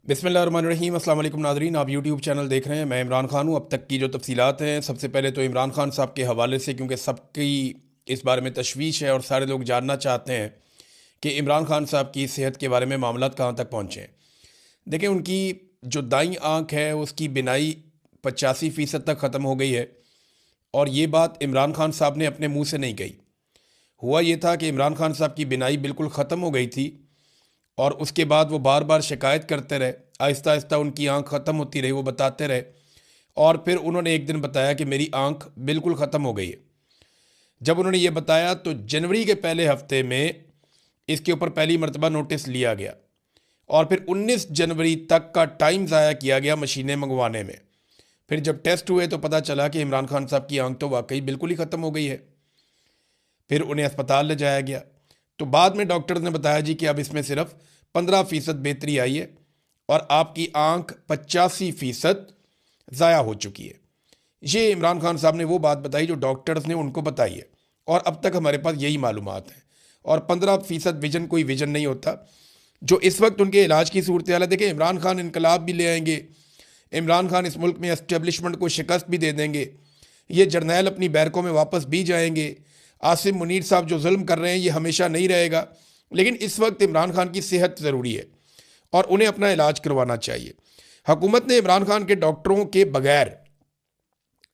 बिस्मिल्लाहिर्रहमानिर्रहीम। अस्सलाम वालेकुम नाज़रीन, आप यूट्यूब चैनल देख रहे हैं। मैं इमरान खान हूँ। अब तक की जो तफसीलात हैं, सबसे पहले तो इमरान खान साहब के हवाले से, क्योंकि सबकी इस बारे में तशवीश है और सारे लोग जानना चाहते हैं कि इमरान खान साहब की सेहत के बारे में मामलात कहाँ तक पहुँचे हैं। देखिए, उनकी जो दाईं आँख है उसकी बिनाई 85% तक ख़त्म हो गई है, और ये बात इमरान खान साहब ने अपने मुँह से नहीं कही। हुआ ये था कि इमरान खान साहब की बिनाई बिल्कुल ख़त्म हो गई थी, और उसके बाद वो बार बार शिकायत करते रहे। आहिस्ता आहिस्ता उनकी आंख ख़त्म होती रही, वो बताते रहे, और फिर उन्होंने एक दिन बताया कि मेरी आंख बिल्कुल ख़त्म हो गई है। जब उन्होंने ये बताया तो जनवरी के पहले हफ्ते में इसके ऊपर पहली मरतबा नोटिस लिया गया, और फिर 19 जनवरी तक का टाइम ज़ाया किया गया मशीनें मंगवाने में। फिर जब टेस्ट हुए तो पता चला कि इमरान खान साहब की आंख तो वाकई बिल्कुल ही ख़त्म हो गई है। फिर उन्हें अस्पताल ले जाया गया, तो बाद में डॉक्टर ने बताया जी कि अब इसमें सिर्फ 15% बेहतरी आई है और आपकी आंख 85% ज़ाया हो चुकी है। ये इमरान खान साहब ने वो बात बताई जो डॉक्टर्स ने उनको बताई है, और अब तक हमारे पास यही मालूमात हैं। और 15% विजन कोई विजन नहीं होता। जो इस वक्त उनके इलाज की सूरत हाल है, देखिए, इमरान खान इनकलाब भी ले आएंगे, इमरान खान इस मुल्क में एस्टेब्लिशमेंट को शिकस्त भी दे देंगे, ये जर्नैल अपनी बैरकों में वापस भी जाएंगे। आसिम मुनीर साहब जो जुल्म कर रहे हैं ये हमेशा नहीं रहेगा, लेकिन इस वक्त इमरान खान की सेहत ज़रूरी है और उन्हें अपना इलाज करवाना चाहिए। हुकूमत ने इमरान खान के डॉक्टरों के बगैर,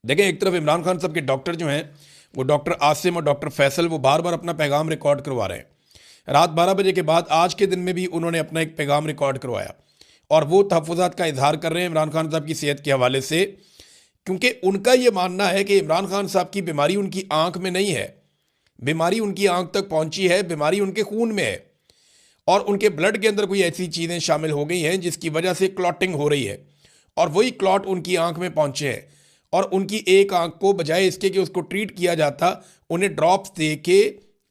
देखें, एक तरफ इमरान खान साहब के डॉक्टर जो हैं वो डॉक्टर आसिम और डॉक्टर फैसल, वो बार बार अपना पैगाम रिकॉर्ड करवा रहे हैं। रात 12 बजे के बाद आज के दिन में भी उन्होंने अपना एक पैगाम रिकॉर्ड करवाया, और वो तहफ़्फ़ुज़ात का इजहार कर रहे हैं इमरान खान साहब की सेहत के हवाले से, क्योंकि उनका ये मानना है कि इमरान खान साहब की बीमारी उनकी आंख में नहीं है, बीमारी उनकी आंख तक पहुंची है, बीमारी उनके खून में है, और उनके ब्लड के अंदर कोई ऐसी चीज़ें शामिल हो गई हैं जिसकी वजह से क्लॉटिंग हो रही है, और वही क्लॉट उनकी आंख में पहुंचे हैं। और उनकी एक आंख को बजाय इसके कि उसको ट्रीट किया जाता, उन्हें ड्रॉप्स दे के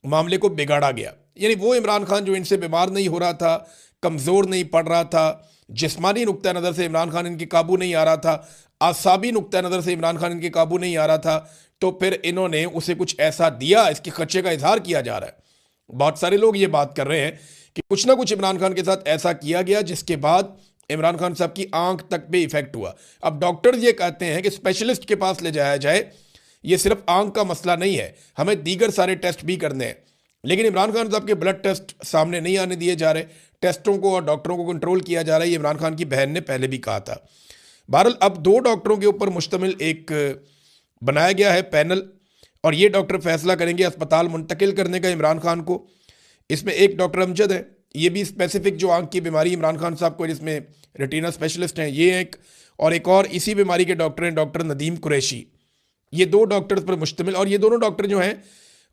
मामले को बिगाड़ा गया। यानी वो इमरान खान जो इनसे बीमार नहीं हो रहा था, कमज़ोर नहीं पड़ रहा था, जिस्मानी नुक्ता नज़र से इमरान खान इनके काबू नहीं आ रहा था, आसाबी नुक्ता नज़र से इमरान खान इनके काबू नहीं आ रहा था, तो फिर इन्होंने उसे कुछ ऐसा दिया, इसके खर्चे का इजहार किया जा रहा है। बहुत सारे लोग ये बात कर रहे हैं कि कुछ ना कुछ इमरान खान के साथ ऐसा किया गया जिसके बाद इमरान खान साहब की आंख तक भी इफेक्ट हुआ। अब डॉक्टर्स ये कहते हैं कि स्पेशलिस्ट के पास ले जाया जाए, ये सिर्फ आंख का मसला नहीं है, हमें दीगर सारे टेस्ट भी करने हैं। लेकिन इमरान खान साहब के ब्लड टेस्ट सामने नहीं आने दिए जा रहे, टेस्टों को और डॉक्टरों को कंट्रोल किया जा रहा है। ये इमरान खान की बहन ने पहले भी कहा था। बहरहाल, अब 2 डॉक्टरों के ऊपर मुश्तमिल एक बनाया गया है पैनल, और ये डॉक्टर फैसला करेंगे अस्पताल मुंतकिल करने का इमरान खान को। इसमें एक डॉक्टर अमजद है, ये भी स्पेसिफिक जो आंख की बीमारी इमरान खान साहब को, जिसमें रेटिना स्पेशलिस्ट हैं, ये एक और इसी बीमारी के डॉक्टर हैं डॉक्टर नदीम कुरैशी। ये 2 डॉक्टर्स पर मुश्तमिल, और ये दोनों डॉक्टर जो हैं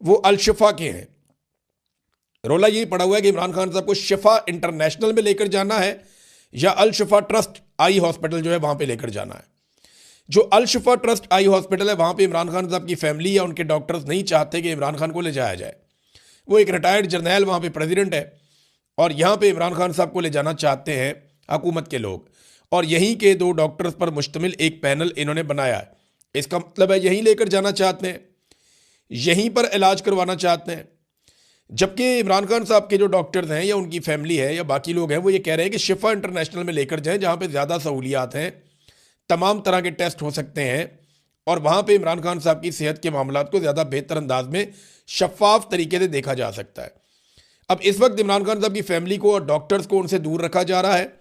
वो अल-शिफा के हैं। रोला यही पड़ा हुआ है कि इमरान खान साहब को शिफा इंटरनेशनल में लेकर जाना है या अल-शिफा ट्रस्ट आई हॉस्पिटल जो है वहाँ पर लेकर जाना है। जो अल-शिफा ट्रस्ट आई हॉस्पिटल है वहाँ पे इमरान खान साहब की फैमिली या उनके डॉक्टर्स नहीं चाहते कि इमरान खान को ले जाया जाए। वो एक रिटायर्ड जर्नैल वहाँ पे प्रेसिडेंट है, और यहाँ पे इमरान खान साहब को ले जाना चाहते हैं हुकूमत के लोग, और यहीं के 2 डॉक्टर्स पर मुश्तमिल एक पैनल इन्होंने बनाया है। इसका मतलब है यहीं लेकर जाना चाहते हैं, यहीं पर इलाज करवाना चाहते हैं। जबकि इमरान खान साहब के जो डॉक्टर्स हैं या उनकी फैमिली है या बाकी लोग हैं वो ये कह रहे हैं कि शिफा इंटरनेशनल में लेकर जाएँ, जहाँ पर ज़्यादा सहूलियात हैं, तमाम तरह के टेस्ट हो सकते हैं, और वहाँ पे इमरान खान साहब की सेहत के मामलात को ज़्यादा बेहतर अंदाज में शफाफ तरीके से देखा जा सकता है। अब इस वक्त इमरान खान साहब की फैमिली को और डॉक्टर्स को उनसे दूर रखा जा रहा है,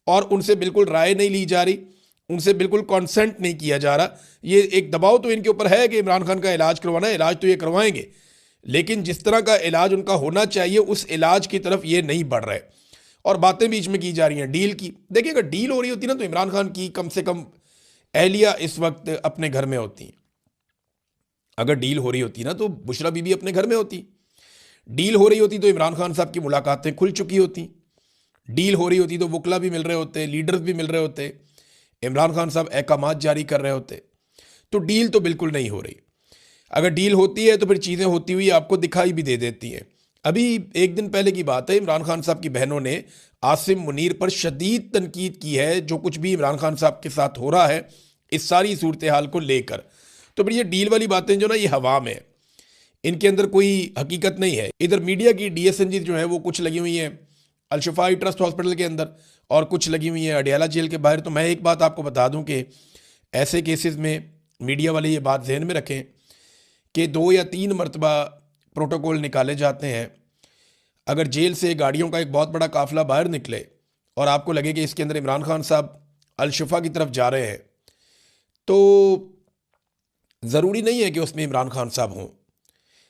और उनसे बिल्कुल राय नहीं ली जा रही, उनसे बिल्कुल कॉन्सेंट नहीं किया जा रहा। ये एक दबाव तो इनके ऊपर है कि इमरान खान का इलाज करवाना है, इलाज तो ये करवाएंगे, लेकिन जिस तरह का इलाज उनका होना चाहिए उस इलाज की तरफ ये नहीं बढ़ रहे, और बातें बीच में की जा रही हैं डील की। देखिए, अगर डील हो रही होती ना तो इमरान खान की कम से कम एहलिया इस वक्त अपने घर में होती। अगर डील हो रही होती ना तो बुशरा बीबी अपने घर में होती। डील हो रही होती तो इमरान खान साहब की मुलाकातें खुल चुकी होती। डील हो रही होती तो वकला भी मिल रहे होते, लीडर्स भी मिल रहे होते, इमरान खान साहब अहकामात जारी कर रहे होते। तो डील तो बिल्कुल नहीं हो रही। अगर डील होती है तो फिर चीज़ें होती हुई आपको दिखाई भी दे देती हैं। अभी एक दिन पहले की बात है, इमरान खान साहब की बहनों ने आसिम मुनीर पर शदीद तनकीद की है, जो कुछ भी इमरान खान साहब के साथ हो रहा है इस सारी सूरत हाल को लेकर। तो फिर ये डील वाली बातें जो ना, ये हवा में है, इनके अंदर कोई हकीकत नहीं है। इधर मीडिया की DSNG जो है वो कुछ लगी हुई हैं अल-शिफा ट्रस्ट हॉस्पिटल के अंदर, और कुछ लगी हुई हैं अडयाला जेल के बाहर। तो मैं एक बात आपको बता दूं कि ऐसे केसेस में मीडिया वाले ये बात ध्यान में रखें कि 2 या 3 मरतबा प्रोटोकॉल निकाले जाते हैं। अगर जेल से गाड़ियों का एक बहुत बड़ा काफिला बाहर निकले और आपको लगे कि इसके अंदर इमरान खान साहब अल-शिफा की तरफ जा रहे हैं, तो ज़रूरी नहीं है कि उसमें इमरान खान साहब हों।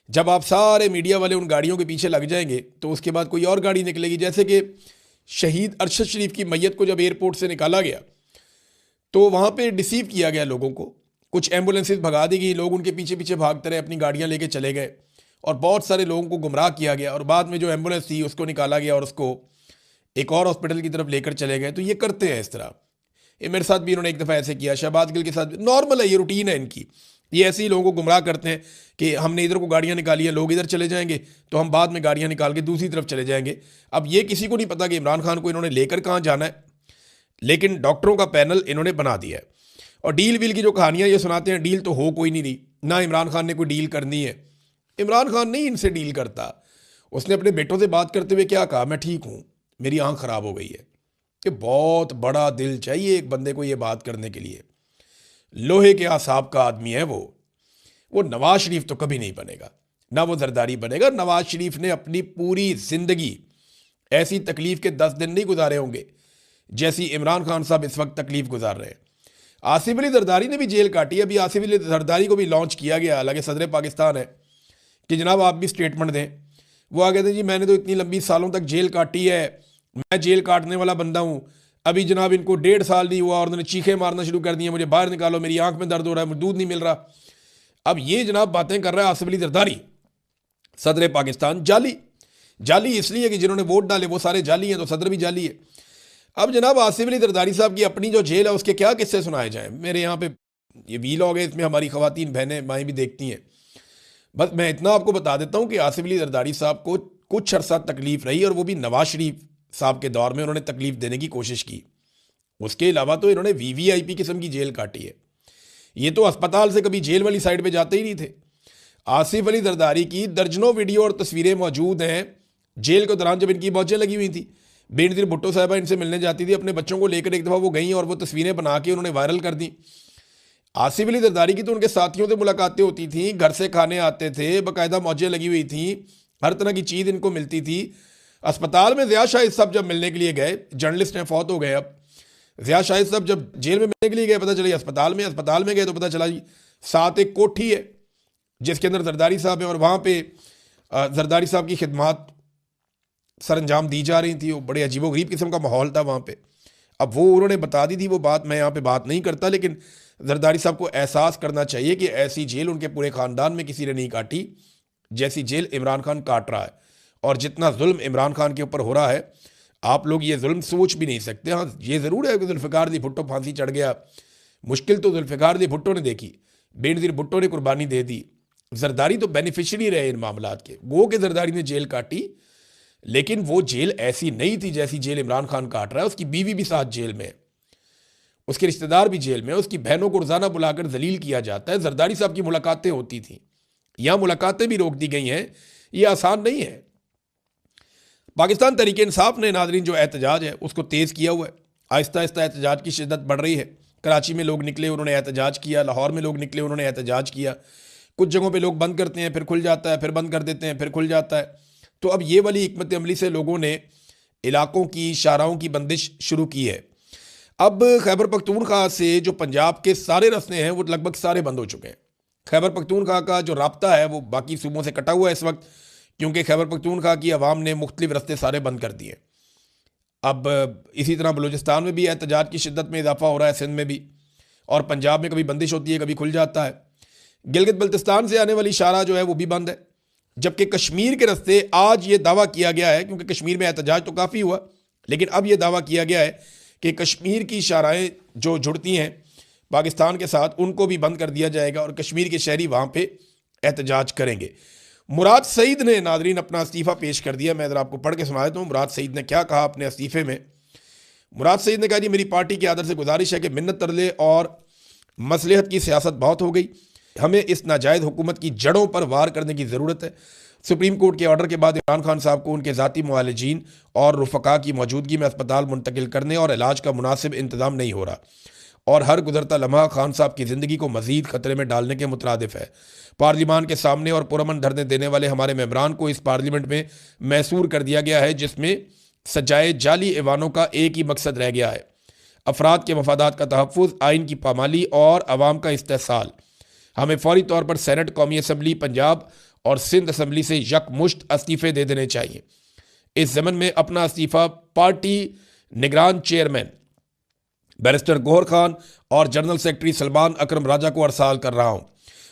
जब आप सारे मीडिया वाले उन गाड़ियों के पीछे लग जाएंगे तो उसके बाद कोई और गाड़ी निकलेगी। जैसे कि शहीद अरशद शरीफ की मैयत को जब एयरपोर्ट से निकाला गया तो वहाँ पे डिसीव किया गया लोगों को, कुछ एम्बुलेंसेज भगा दी गई, लोग उनके पीछे पीछे भागते रहे, अपनी गाड़ियाँ लेके चले गए और बहुत सारे लोगों को गुमराह किया गया और बाद में जो एम्बुलेंस थी उसको निकाला गया और उसको एक और हॉस्पिटल की तरफ लेकर चले गए। तो ये करते हैं इस तरह। ये मेरे साथ भी इन्होंने एक दफ़ा ऐसे किया, शहबाज गिल के साथ नॉर्मल है, ये रूटीन है इनकी। ये ऐसे ही लोगों को गुमराह करते हैं कि हमने इधर को गाड़ियाँ निकाली हैं, लोग इधर चले जाएंगे तो हम बाद में गाड़ियाँ निकाल के दूसरी तरफ चले जाएंगे। अब ये किसी को नहीं पता कि इमरान खान को इन्होंने लेकर कहाँ जाना है, लेकिन डॉक्टरों का पैनल इन्होंने बना दिया है। और डील वील की जो कहानियाँ ये सुनाते हैं, डील तो हो कोई नहीं रही, ना इमरान खान ने कोई डील करनी है। इमरान खान नहीं इनसे डील करता। उसने अपने बेटों से बात करते हुए क्या कहा, मैं ठीक हूँ, मेरी आँख ख़राब हो गई है। कि बहुत बड़ा दिल चाहिए एक बंदे को ये बात करने के लिए। लोहे के आसाब का आदमी है वो नवाज शरीफ तो कभी नहीं बनेगा, ना वो जरदारी बनेगा। नवाज शरीफ ने अपनी पूरी ज़िंदगी ऐसी तकलीफ़ के 10 दिन नहीं गुजारे होंगे जैसी इमरान खान साहब इस वक्त तकलीफ़ गुजार रहे हैं। आसिफ अली जरदारी ने भी जेल काटी है। अभी आसिफ अली जरदारी को भी लॉन्च किया गया, हालांकि सदर पाकिस्तान है, कि जनाब आप भी स्टेटमेंट दें। वो आ गए थे, जी मैंने तो इतनी लंबी सालों तक जेल काटी है, मैं जेल काटने वाला बंदा हूँ। अभी जनाब इनको 1.5 साल नहीं हुआ और उन्होंने चीखें मारना शुरू कर दी हैं, मुझे बाहर निकालो, मेरी आंख में दर्द हो रहा है, मुझे दूध नहीं मिल रहा। अब ये जनाब बातें कर रहा है आसिफ अली जरदारी, सदर पाकिस्तान। जाली इसलिए कि जिन्होंने वोट डाले वो सारे जाली हैं, तो सदर भी जाली है। अब जनाब आसिफ अली जरदारी साहब की अपनी जो जेल है उसके क्या किस्से सुनाए जाएं। मेरे यहाँ पे ये वीलॉग है, इसमें हमारी ख़वातीन बहनें माएँ भी देखती हैं। बस मैं इतना आपको बता देता हूँ कि आसिफ अली जरदारी साहब को कुछ अरसा तकलीफ़ रही, और वो भी नवाज शरीफ साहब के दौर में उन्होंने तकलीफ़ देने की कोशिश की। उसके अलावा तो इन्होंने VVIP किस्म की जेल काटी है। ये तो अस्पताल से कभी जेल वाली साइड पे जाते ही नहीं थे। आसिफ अली जरदारी की दर्जनों वीडियो और तस्वीरें मौजूद हैं जेल के दौरान, जब इनकी मौजें लगी हुई थी। बेनज़ीर भुट्टो साहिबा इनसे मिलने जाती थी, अपने बच्चों को लेकर एक दफ़ा वो गई और वो तस्वीरें बना के उन्होंने वायरल कर दी। आसिफ अली जरदारी की तो उनके साथियों से मुलाकातें होती थी, घर से खाने आते थे, बाकायदा मौजें लगी हुई थी, हर तरह की चीज़ इनको मिलती थी। अस्पताल में ज़िया शाहिद साहब जब मिलने के लिए गए, जर्नलिस्ट हैं, फौत हो गए अब, ज़िया शाहिद साहब जब जेल में मिलने के लिए गए, पता चला अस्पताल में गए तो पता चला जी साथ एक कोठी है जिसके अंदर जरदारी साहब है, और वहाँ पे जरदारी साहब की खिदमात सर अंजाम दी जा रही थी। वो बड़े अजीबोगरीब किस्म का माहौल था वहाँ पे। अब वो उन्होंने बता दी थी वो बात, मैं यहाँ पे बात नहीं करता, लेकिन जरदारी साहब को एहसास करना चाहिए कि ऐसी जेल उनके पूरे ख़ानदान में किसी ने नहीं काटी जैसी जेल इमरान खान काट रहा है। और जितना जुल्म इमरान खान के ऊपर हो रहा है, आप लोग ये जुल्म सोच भी नहीं सकते। हाँ, ये ज़रूर है कि जुल्फ़िकार अली भुट्टो फांसी चढ़ गया, मुश्किल तो जुल्फ़िकार अली भुट्टो ने देखी, बेनज़ीर भुट्टो ने कुर्बानी दे दी। जरदारी तो बेनिफिशरी रहे इन मामलात के, गो के जरदारी ने जेल काटी, लेकिन वो जेल ऐसी नहीं थी जैसी जेल इमरान खान काट रहा है। उसकी बीवी भी साथ जेल में, उसके रिश्तेदार भी जेल में, उसकी बहनों को रोज़ाना बुलाकर जलील किया जाता है। जरदारी साहब की मुलाकातें होती थीं, यहाँ मुलाकातें भी रोक दी गई हैं। ये आसान नहीं है। पाकिस्तान तहरीक इंसाफ ने नाज़रीन जो एहतजाज है उसको तेज़ किया हुआ है। आहिस्ता आहिस्ता एहतजाज की शिद्दत बढ़ रही है। कराची में लोग निकले, उन्होंने एहतजाज किया, लाहौर में लोग निकले, उन्होंने एहतजाज किया। कुछ जगहों पे लोग बंद करते हैं, फिर खुल जाता है, फिर बंद कर देते हैं, फिर खुल जाता है। तो अब ये वाली हिकमत अमली से लोगों ने इलाकों की शाहराहों की बंदिश शुरू की है। अब खैबर पख्तूनख्वा से जो पंजाब के सारे रास्ते हैं वो लगभग सारे बंद हो चुके हैं। खैबर पख्तूनख्वा का जो राब्ता है वो बाकी सूबों से कटा हुआ है इस वक्त, क्योंकि खैबर पख्तूनख्वा की आवाम ने मुख्तलिफ रास्ते सारे बंद कर दिए। अब इसी तरह बलूचिस्तान में भी एहतजाज की शिद्दत में इजाफा हो रहा है, सिंध में भी, और पंजाब में कभी बंदिश होती है, कभी खुल जाता है। गिलगित बल्तिस्तान से आने वाली शाहराह जो है वो भी बंद है, जबकि कश्मीर के रास्ते आज ये दावा किया गया है, क्योंकि कश्मीर में एहतजाज तो काफ़ी हुआ, लेकिन अब ये दावा किया गया है कि कश्मीर की शाहराहें जो जुड़ती हैं पाकिस्तान के साथ उनको भी बंद कर दिया जाएगा और कश्मीर के शहरी वहाँ पे एहतजाज करेंगे। मुराद सईद ने नादरीन अपना इस्तीफ़ा पेश कर दिया। मैं इधर आपको पढ़ के सुना देता हूँ मुराद सईद ने क्या कहा अपने इस्तीफ़े में। मुराद सईद ने कहा, जी मेरी पार्टी की आदर से गुजारिश है कि मिन्नत तरले और मसलहत की सियासत बहुत हो गई, हमें इस नाजायज़ हुकूमत की जड़ों पर वार करने की ज़रूरत है। सुप्रीम कोर्ट के ऑर्डर के बाद इमरान खान साहब को उनके ज़ाती मुआलिजीन और रुफ़का की मौजूदगी में अस्पताल मुंतकिल करने और इलाज का मुनासिब इंतज़ाम नहीं हो रहा और हर गुजरता लम्हा खान साहब की ज़िंदगी को मज़ीद ख़तरे में डालने के मुतरादिफ है। पार्लिमान के सामने और पुरअमन धरने देने वाले हमारे मेंबरान को इस पार्लियामेंट में मैसूर कर दिया गया है, जिसमें सजाए जाली ऐवानों का एक ही मकसद रह गया है, अफराद के मफादात का तहफ़्फ़ुज़, आइन की पामाली और अवाम का इस्तेहसाल। हमें फौरी तौर पर सेनेट, कौमी असम्बली पंजाब और सिंध असम्बली से यकमुश्त इस्तीफ़े दे देने चाहिए। इस ज़मन में अपना इस्तीफ़ा पार्टी निगरान चेयरमैन बैरिस्टर गौहर खान और जनरल सेक्रेटरी सलमान अकरम राजा को अरसाल कर रहा हूँ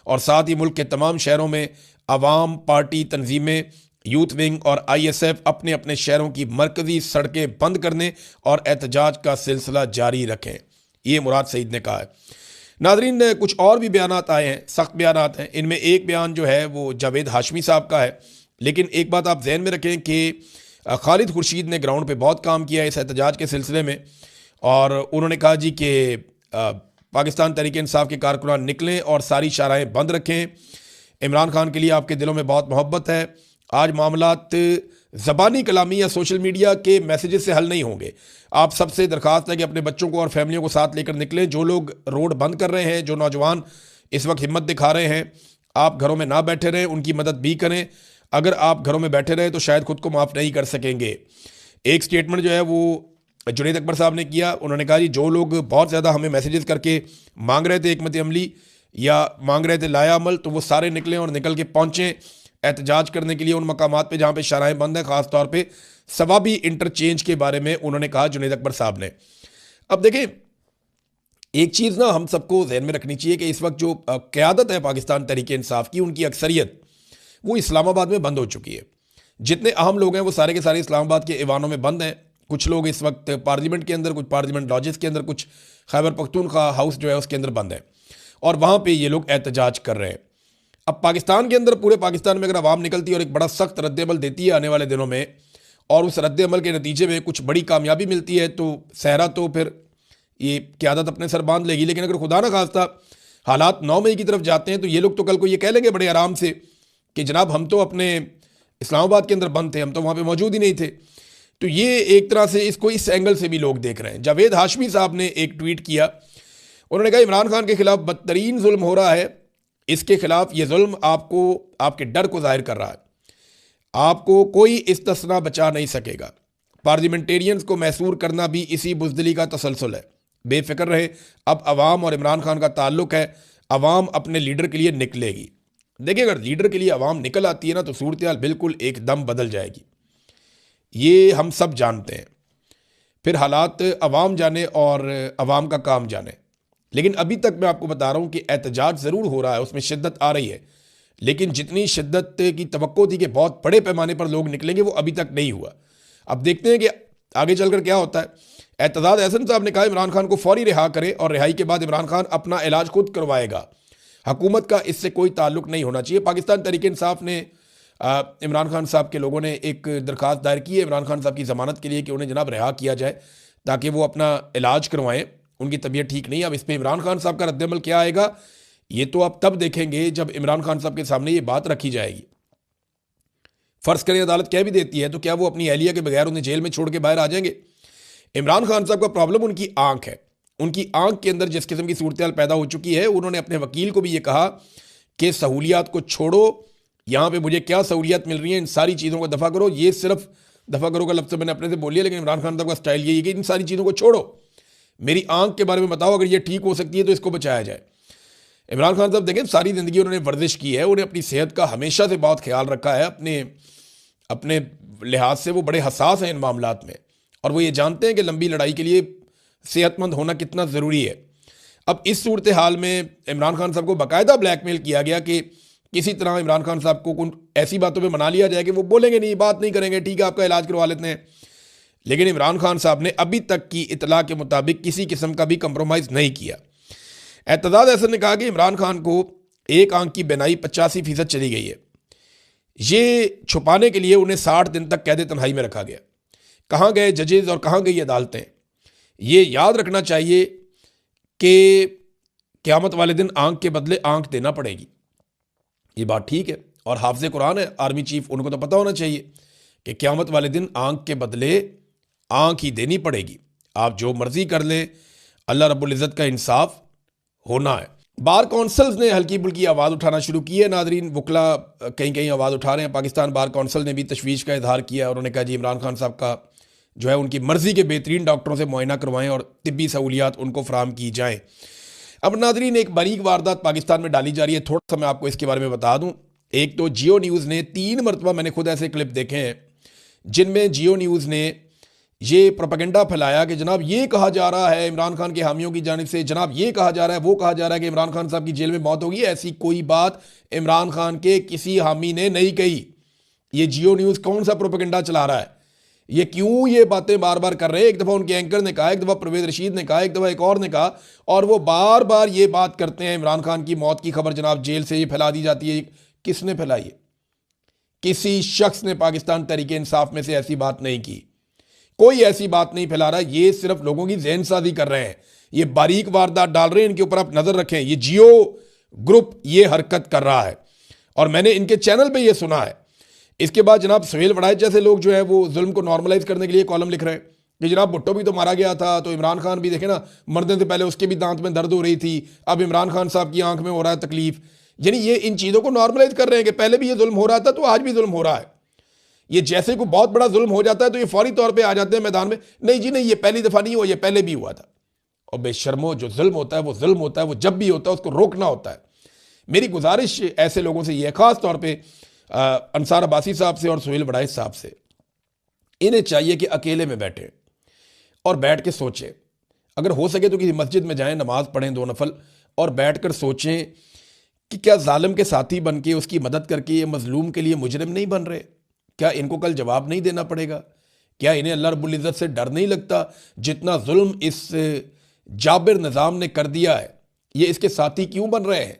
और साथ ही मुल्क के तमाम शहरों में अवाम, पार्टी तंजीमें, यूथ विंग और ISF अपने अपने शहरों की मरकजी सड़कें बंद करने और एहतजाज का सिलसिला जारी रखें। ये मुराद सईद ने कहा है। नाज़रीन, कुछ और भी बयानात आए हैं, सख्त बयानात हैं। इनमें एक बयान जो है वो जावेद हाशमी साहब का है, लेकिन एक बात आप जहन में रखें कि खालिद खुर्शीद ने ग्राउंड पे बहुत काम किया है इस एहतजाज के सिलसिले में, और उन्होंने कहा जी कि पाकिस्तान तहरीक इंसाफ के कारकुनान निकलें और सारी शाराएँ बंद रखें। इमरान खान के लिए आपके दिलों में बहुत मोहब्बत है। आज मामलात ज़बानी कलामी या सोशल मीडिया के मैसेजेस से हल नहीं होंगे। आप सबसे दरख्वास्त है कि अपने बच्चों को और फैमिलियों को साथ लेकर निकलें। जो लोग रोड बंद कर रहे हैं, जो नौजवान इस वक्त हिम्मत दिखा रहे हैं, आप घरों में ना बैठे रहें, उनकी मदद भी करें। अगर आप घरों में बैठे रहें तो शायद खुद को माफ़ नहीं कर सकेंगे। एक स्टेटमेंट जो है वो जुनैद अकबर साहब ने किया। उन्होंने कहा जी, जो लोग बहुत ज़्यादा हमें मैसेजेस करके मांग रहे थे हिकमत अमली या मांग रहे थे लाया अमल, तो वो सारे निकलें और निकल के पहुँचें एहतजाज करने के लिए उन मकामात पे जहाँ पे शराएँ बंद हैं, ख़ास तौर पे सवाबी इंटरचेंज के बारे में उन्होंने कहा जुनैद अकबर साहब ने। अब देखें, एक चीज़ ना हम सबको जहन में रखनी चाहिए कि इस वक्त जो क़यादत है पाकिस्तान तहरीक इंसाफ की, उनकी अक्सरियत वो इस्लामाबाद में बंद हो चुकी है। जितने अहम लोग हैं वो सारे के सारे इस्लामाबाद के ऐवानों में बंद हैं। कुछ लोग इस वक्त पार्लियामेंट के अंदर, कुछ पार्लियामेंट लॉजेस के अंदर, कुछ खैबर पख्तूनख्वा हाउस जो है उसके अंदर बंद है और वहाँ पे ये लोग एहतजाज कर रहे हैं। अब पाकिस्तान के अंदर, पूरे पाकिस्तान में अगर आवाम निकलती है और एक बड़ा सख्त रद्द-ए-अमल देती है आने वाले दिनों में, और उस रद्द-ए-अमल के नतीजे में कुछ बड़ी कामयाबी मिलती है, तो सहरा तो फिर ये क़यादत अपने सर बांध लेगी। लेकिन अगर खुदा न खास्ता हालात 9 मई की तरफ जाते हैं तो ये लोग तो कल को ये कह लेंगे बड़े आराम से कि जनाब हम तो अपने इस्लामाबाद के अंदर बंद थे, हम तो वहाँ पे मौजूद ही नहीं थे। तो ये एक तरह से इसको इस एंगल से भी लोग देख रहे हैं। जावेद हाशमी साहब ने एक ट्वीट किया। उन्होंने कहा इमरान खान के खिलाफ बदतरीन जुल्म हो रहा है। इसके खिलाफ ये जुल्म आपको, आपके डर को जाहिर कर रहा है। आपको कोई इस्तिस्ना बचा नहीं सकेगा। पार्लियामेंटेरियंस को मैसूर करना भी इसी बुज़दिली का तसलसल है। बेफिक्र रहे, अब अवाम और इमरान खान का ताल्लुक है। अवाम अपने लीडर के लिए निकलेगी। देखिए, अगर लीडर के लिए अवाम निकल आती है ना तो सूरत हाल बिल्कुल एकदम बदल जाएगी। ये हम सब जानते हैं। फिर हालात अवाम जाने और अवाम का काम जाने। लेकिन अभी तक मैं आपको बता रहा हूँ कि एहतजाज ज़रूर हो रहा है, उसमें शिद्दत आ रही है, लेकिन जितनी शिद्दत की तवक्को थी कि बहुत बड़े पैमाने पर लोग निकलेंगे, वो अभी तक नहीं हुआ। अब देखते हैं कि आगे चलकर क्या होता है। एतजाज अहसन साहब ने कहा इमरान खान को फौरी रिहा करें और रिहाई के बाद इमरान खान अपना इलाज खुद करवाएगा। हुकूमत का इससे कोई ताल्लुक नहीं होना चाहिए। पाकिस्तान तहरीक इंसाफ ने इमरान खान साहब के लोगों ने एक दरख्वास्त दायर की है इमरान खान साहब की ज़मानत के लिए कि उन्हें जनाब रिहा किया जाए ताकि वो अपना इलाज करवाएं। उनकी तबीयत ठीक नहीं है। अब इस पर इमरान खान साहब का रद्दअमल क्या आएगा, ये तो आप तब देखेंगे जब इमरान खान साहब के सामने ये बात रखी जाएगी। फ़र्ज़ करें अदालत कह भी देती है तो क्या वो अपनी अहलिया के बगैर उन्हें जेल में छोड़ के बाहर आ जाएंगे? इमरान खान साहब का प्रॉब्लम उनकी आंख है। उनकी आंख के अंदर जिस किस्म की सूरत हाल पैदा हो चुकी है, उन्होंने अपने वकील को भी ये कहा कि सहूलियात को छोड़ो, यहाँ पे मुझे क्या सहूलियात मिल रही हैं, इन सारी चीज़ों को दफ़ा करो। ये सिर्फ दफ़ा करो का लफ्ज़ मैंने अपने से बोल लिया, लेकिन इमरान खान साहब का स्टाइल यही है कि इन सारी चीज़ों को छोड़ो, मेरी आंख के बारे में बताओ, अगर ये ठीक हो सकती है तो इसको बचाया जाए। इमरान खान साहब देखें, सारी ज़िंदगी उन्होंने वर्जिश की है, उन्हें अपनी सेहत का हमेशा से बहुत ख्याल रखा है। अपने लिहाज से वो बड़े हसास हैं इन मामलात में, और वो ये जानते हैं कि लंबी लड़ाई के लिए सेहतमंद होना कितना ज़रूरी है। अब इस सूरत हाल में इमरान खान साहब को बाकायदा ब्लैकमेल किया गया कि किसी तरह इमरान खान साहब को कुछ ऐसी बातों पे मना लिया जाए कि वो बोलेंगे नहीं, बात नहीं करेंगे, ठीक है आपका इलाज करवा लेते हैं। लेकिन इमरान खान साहब ने अभी तक की इतला के मुताबिक किसी किस्म का भी कंप्रोमाइज़ नहीं किया। एतजाज अहसन ने कहा कि इमरान खान को एक आंख की बिनाई 85% चली गई है। ये छुपाने के लिए उन्हें 60 दिन तक कैद तन्हाई में रखा गया। कहाँ गए जजेज और कहाँ गई अदालतें? ये याद रखना चाहिए कि क़यामत वाले दिन आंख के बदले आंख देना पड़ेगी। ये बात ठीक है। और हाफिज़ कुरान है आर्मी चीफ, उनको तो पता होना चाहिए कि क़यामत वाले दिन आंख के बदले आंख ही देनी पड़ेगी। आप जो मर्जी कर ले, अल्लाह रब्बुल इज़्ज़त का इंसाफ होना है। बार कौंसल्स ने हल्की बुल्की आवाज़ उठाना शुरू की है नादरीन। वकला कहीं कहीं आवाज़ उठा रहे हैं। पाकिस्तान बार कौंसल ने भी तशवीश का इजहार किया है। उन्होंने कहा जी इमरान खान साहब का जो है उनकी मर्ज़ी के बेहतरीन डॉक्टरों से मुआयना करवाएं और तिब्बी सहूलियात उनको फराम की जाएँ। अब नादरीन एक बारीक वारदात पाकिस्तान में डाली जा रही है, थोड़ा सा मैं आपको इसके बारे में बता दूँ। एक तो जियो न्यूज़ ने 3 मरतबा, मैंने खुद ऐसे क्लिप देखे हैं जिनमें जियो न्यूज़ ने ये प्रोपेगेंडा फैलाया कि जनाब ये कहा जा रहा है इमरान खान के हामियों की जानिब से, जनाब ये कहा जा रहा है, वो कहा जा रहा है कि इमरान खान साहब की जेल में मौत होगी। ऐसी कोई बात इमरान खान के किसी हामी ने नहीं कही। ये जियो न्यूज़ कौन सा प्रोपेगेंडा चला रहा है? ये क्यों ये बातें बार बार कर रहे हैं? एक दफ़ा उनके एंकर ने कहा, एक दफ़ा परवेज़ रशीद ने कहा, एक दफ़ा एक और ने कहा, और वो बार बार ये बात करते हैं इमरान खान की मौत की खबर जनाब जेल से ये फैला दी जाती है। किसने फैलाई है? किसी शख्स ने पाकिस्तान तहरीक इंसाफ में से ऐसी बात नहीं की। कोई ऐसी बात नहीं फैला रहा। ये सिर्फ लोगों की ज़हन साजी कर रहे हैं, ये बारीक वारदात डाल रहे हैं। इनके ऊपर आप नज़र रखें। ये जियो ग्रुप ये हरकत कर रहा है और मैंने इनके चैनल पे ये सुना है। इसके बाद जनाब सुहेल वड़ाइच जैसे लोग जो है वो जुल्म को नॉर्मलाइज करने के लिए कॉलम लिख रहे हैं कि जनाब भुट्टो भी तो मारा गया था, तो इमरान खान भी देखे ना, मरने से पहले उसके भी दांत में दर्द हो रही थी, अब इमरान खान साहब की आंख में हो रहा है तकलीफ। यानी ये इन चीज़ों को नॉर्मलाइज कर रहे हैं कि पहले भी ये जुल्म हो रहा था तो आज भी जुल्म हो रहा है। ये जैसे कोई बहुत बड़ा जुल्म हो जाता है तो ये फौरी तौर पे आ जाते हैं मैदान में, नहीं जी नहीं ये पहली दफ़ा नहीं हुआ, ये पहले भी हुआ था। और बेशर्मो, जो जुल्म होता है वो जुल्म होता है, वो जब भी होता है उसको रोकना होता है। मेरी गुजारिश ऐसे लोगों से ये, ख़ास तौर पे अंसार अब्बासी साहब से और सुहेल वड़ाइच साहब से, इन्हें चाहिए कि अकेले में बैठें और बैठ के सोचें। अगर हो सके तो किसी मस्जिद में जाएं, नमाज पढ़ें 2 नफल, और बैठ कर सोचें कि क्या जालिम के साथी बन के उसकी मदद करके ये मजलूम के लिए मुजरिम नहीं बन रहे? क्या इनको कल जवाब नहीं देना पड़ेगा? क्या इन्हें अल्लाह रब्बुल इज़्ज़त से डर नहीं लगता? जितना जुल्म इस जाबिर निज़ाम ने कर दिया है, ये इसके साथी क्यों बन रहे हैं?